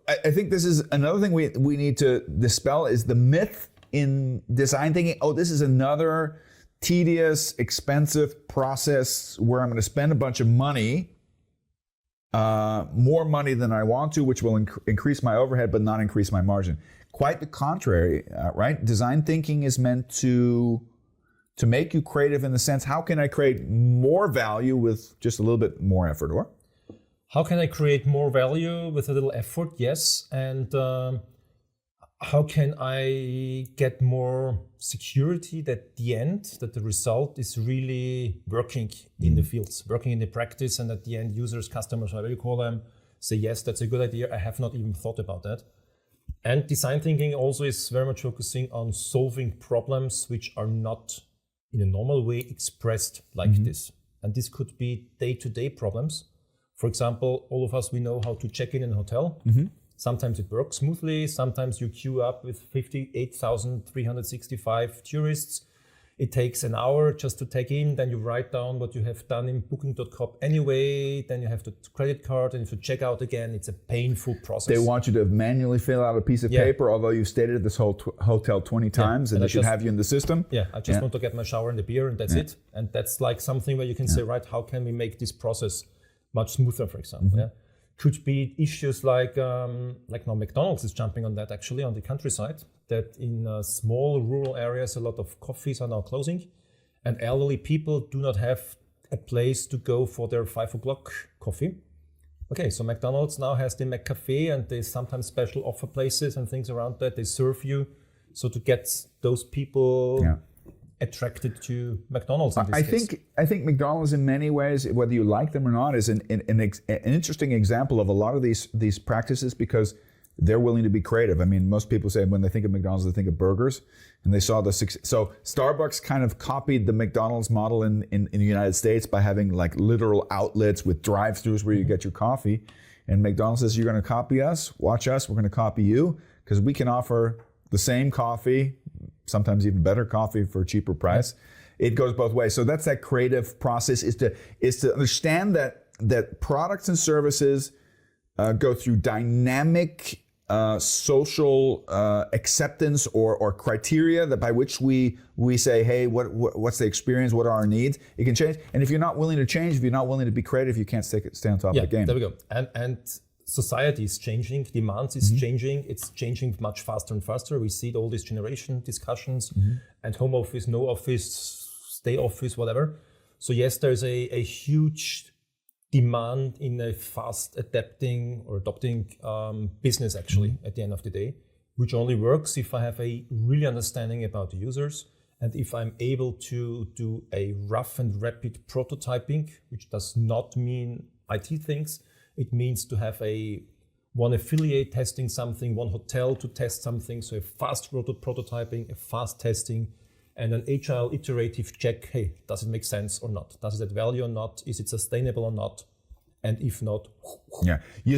I think this is another thing we need to dispel is the myth in design thinking. Oh, this is another tedious, expensive process where I'm going to spend a bunch of money, more money than I want to, which will increase my overhead but not increase my margin. Quite the contrary, right? Design thinking is meant to make you creative in the sense, how can I create more value with just a little bit more effort? Or how can I create more value with a little effort? Yes. And how can I get more security that the result is really working in the fields, working in the practice, and at the end users, customers, whatever you call them, say, yes, that's a good idea. I have not even thought about that. And design thinking also is very much focusing on solving problems which are not in a normal way expressed like this. And this could be day-to-day problems. For example, all of us, we know how to check in a hotel. Sometimes it works smoothly. Sometimes you queue up with 58,365 tourists. It takes an hour just to check in. Then you write down what you have done in booking.com anyway. Then you have the credit card and if you check out again, it's a painful process. They want you to manually fill out a piece of paper, although you've stayed at this hotel 20 times and they should have you in the system. I just want to get my shower and the beer and that's it. And that's like something where you can say, right, how can we make this process much smoother, for example? Could be issues like now McDonald's is jumping on that actually on the countryside, that in small rural areas a lot of coffees are now closing and elderly people do not have a place to go for their 5 o'clock coffee. Okay, so McDonald's now has the McCafe and there's sometimes special offer places and things around that. They serve you. So to get those people attracted to McDonald's in this case. I think McDonald's in many ways, whether you like them or not, is an interesting example of a lot of these practices because they're willing to be creative. I mean, most people say when they think of McDonald's, they think of burgers, and they saw so Starbucks kind of copied the McDonald's model in the United States by having like literal outlets with drive-thrus where you get your coffee, and McDonald's says, you're going to copy us, watch us, we're going to copy you because we can offer the same coffee, sometimes even better coffee for a cheaper price. It goes both ways. So that's that creative process is to understand that products and services go through dynamic social acceptance or criteria that by which we say, hey, what's the experience? What are our needs? It can change. And if you're not willing to change, if you're not willing to be creative, you can't stay on top of the game. There we go. And society is changing, demands is changing, it's changing much faster and faster. We see all these generation discussions and home office, no office, stay office, whatever. So yes, there's a huge demand in a fast adopting business actually at the end of the day, which only works if I have a really understanding about the users and if I'm able to do a rough and rapid prototyping, which does not mean IT things. It means to have one affiliate testing something, one hotel to test something. So a fast prototyping, a fast testing, and an agile iterative check. Hey, does it make sense or not? Does it add value or not? Is it sustainable or not? And if not, you